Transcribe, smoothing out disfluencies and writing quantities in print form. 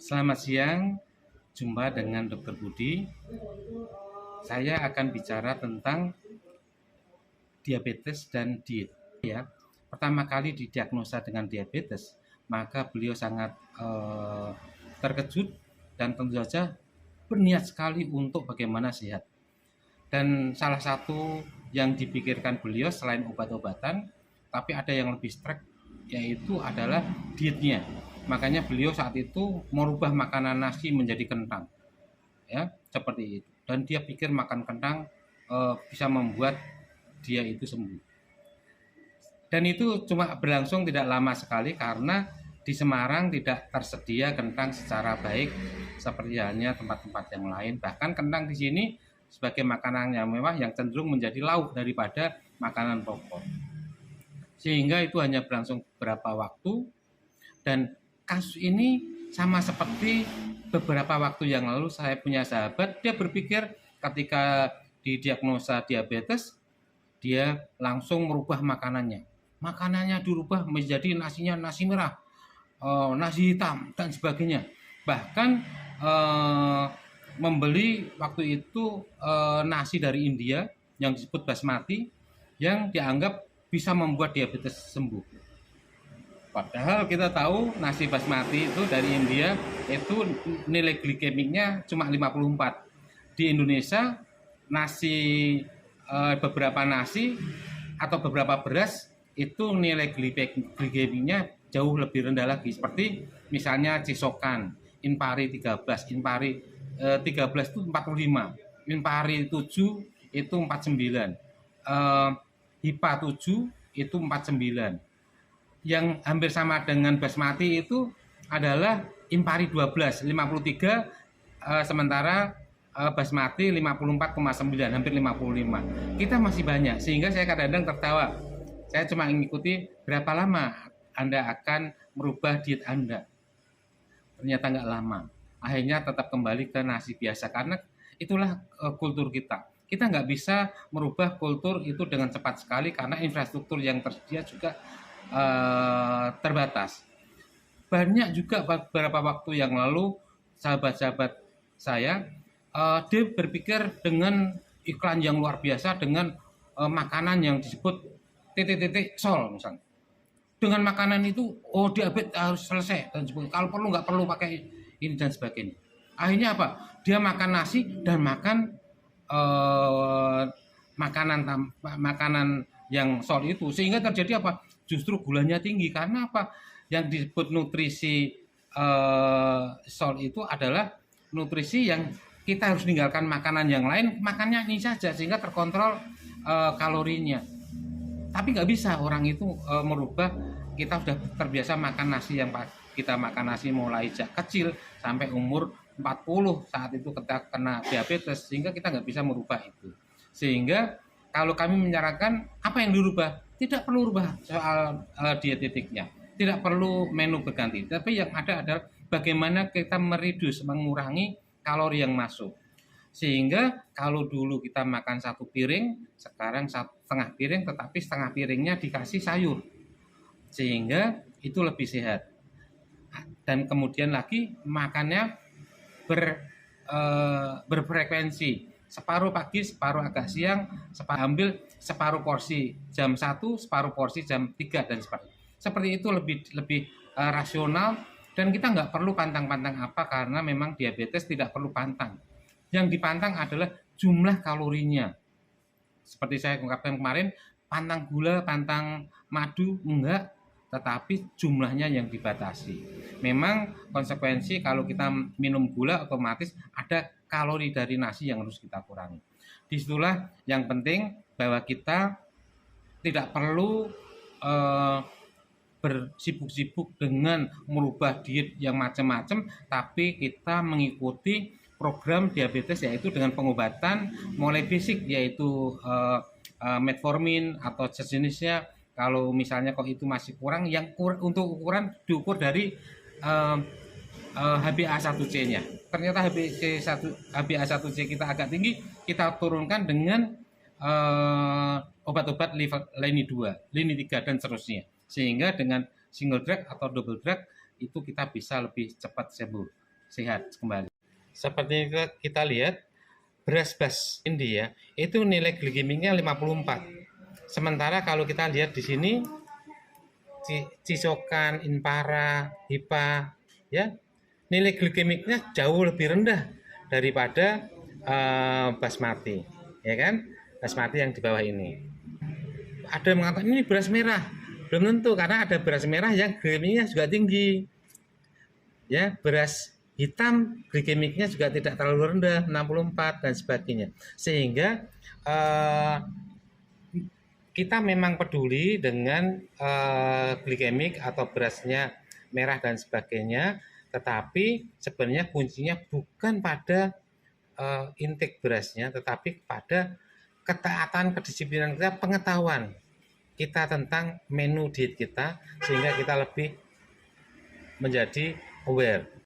Selamat siang, jumpa dengan Dr. Budi. Saya akan bicara tentang diabetes dan diet. Ya, pertama kali didiagnosa dengan diabetes, maka beliau sangat terkejut dan tentu saja berniat sekali untuk bagaimana sehat. Dan salah satu yang dipikirkan beliau selain obat-obatan, tapi ada yang lebih strict, yaitu adalah dietnya. Makanya beliau saat itu merubah makanan nasi menjadi kentang, ya seperti itu. Dan dia pikir makan kentang bisa membuat dia itu sembuh. Dan itu cuma berlangsung tidak lama sekali karena di Semarang tidak tersedia kentang secara baik seperti halnya tempat-tempat yang lain. Bahkan kentang di sini sebagai makanan yang mewah yang cenderung menjadi lauk daripada makanan pokok. Sehingga itu hanya berlangsung beberapa waktu, dan kasus ini sama seperti beberapa waktu yang lalu saya punya sahabat, dia berpikir ketika didiagnosa diabetes, dia langsung merubah makanannya. Makanannya dirubah menjadi nasinya nasi merah, nasi hitam, dan sebagainya. Bahkan membeli waktu itu nasi dari India yang disebut basmati, yang dianggap bisa membuat diabetes sembuh. Padahal kita tahu nasi basmati itu dari India itu nilai glikemiknya cuma 54. Di Indonesia nasi beberapa nasi atau beberapa beras itu nilai glikemiknya jauh lebih rendah lagi, seperti misalnya Cisokan, Inpari 13, Inpari 13 itu 45, Inpari 7 itu 49, HIPA 7 itu 49. Yang hampir sama dengan basmati itu adalah Impari 12, 53, sementara basmati 54,9, hampir 55. Kita masih banyak, sehingga saya kadang-kadang tertawa. Saya cuma mengikuti berapa lama Anda akan merubah diet Anda. Ternyata nggak lama. Akhirnya tetap kembali ke nasi biasa, karena itulah kultur kita. Kita nggak bisa merubah kultur itu dengan cepat sekali karena infrastruktur yang tersedia juga terbatas. Banyak juga beberapa waktu yang lalu sahabat-sahabat saya dia berpikir dengan iklan yang luar biasa dengan makanan yang disebut titik-titik sol misalnya. Dengan makanan itu diabetes harus selesai dan sebagainya. Kalau perlu nggak perlu pakai ini dan sebagainya. Akhirnya apa? Dia makan nasi dan makan makanan yang sol itu, sehingga terjadi apa? Justru gulanya tinggi. Karena apa? Yang disebut nutrisi sol itu adalah nutrisi yang kita harus meninggalkan makanan yang lain, makannya ini saja sehingga terkontrol kalorinya. Tapi nggak bisa orang itu merubah. Kita sudah terbiasa makan nasi, yang kita makan nasi mulai sejak kecil sampai umur 40 saat itu kita kena diabetes, sehingga kita nggak bisa merubah itu. Sehingga kalau kami menyarankan apa yang dirubah, tidak perlu rubah soal dietetiknya, tidak perlu menu berganti, tapi yang ada adalah bagaimana kita mereduce, mengurangi kalori yang masuk. Sehingga kalau dulu kita makan satu piring, sekarang setengah piring, tetapi setengah piringnya dikasih sayur, sehingga itu lebih sehat. Dan kemudian lagi makannya berfrekuensi, separuh pagi, separuh agak siang, ambil separuh porsi jam 1, separuh porsi jam 3, dan seperti itu lebih rasional. Dan kita nggak perlu pantang-pantang apa, karena memang diabetes tidak perlu pantang. Yang dipantang adalah jumlah kalorinya. Seperti saya ungkapkan kemarin, pantang gula, pantang madu, enggak, tetapi jumlahnya yang dibatasi. Memang konsekuensi kalau kita minum gula, otomatis ada kalori dari nasi yang harus kita kurangi. Disitulah yang penting, bahwa kita tidak perlu bersibuk-sibuk dengan merubah diet yang macam-macam, tapi kita mengikuti program diabetes, yaitu dengan pengobatan mulai basic, yaitu metformin atau sejenisnya. Kalau misalnya kok itu masih kurang, untuk ukuran diukur dari HbA1c-nya. Ternyata HbA1c kita agak tinggi, kita turunkan dengan obat-obat lini 2, lini 3, dan seterusnya. Sehingga dengan single drug atau double drug itu kita bisa lebih cepat sembuh. sehat kembali. Seperti kita lihat, beras basmati ya, itu nilai glikemiknya 54. Sementara kalau kita lihat di sini Cisokan, Inpara, Hipa ya, nilai glikemiknya jauh lebih rendah daripada basmati, ya kan? Basmati yang di bawah ini. Ada yang mengatakan ini beras merah, belum tentu, karena ada beras merah yang glikemiknya juga tinggi. Ya, beras hitam glikemiknya juga tidak terlalu rendah, 64 dan sebagainya. Sehingga kita memang peduli dengan glikemik atau berasnya merah dan sebagainya, tetapi sebenarnya kuncinya bukan pada intake berasnya, tetapi pada ketaatan, kedisiplinan kita, pengetahuan kita tentang menu diet kita, sehingga kita lebih menjadi aware.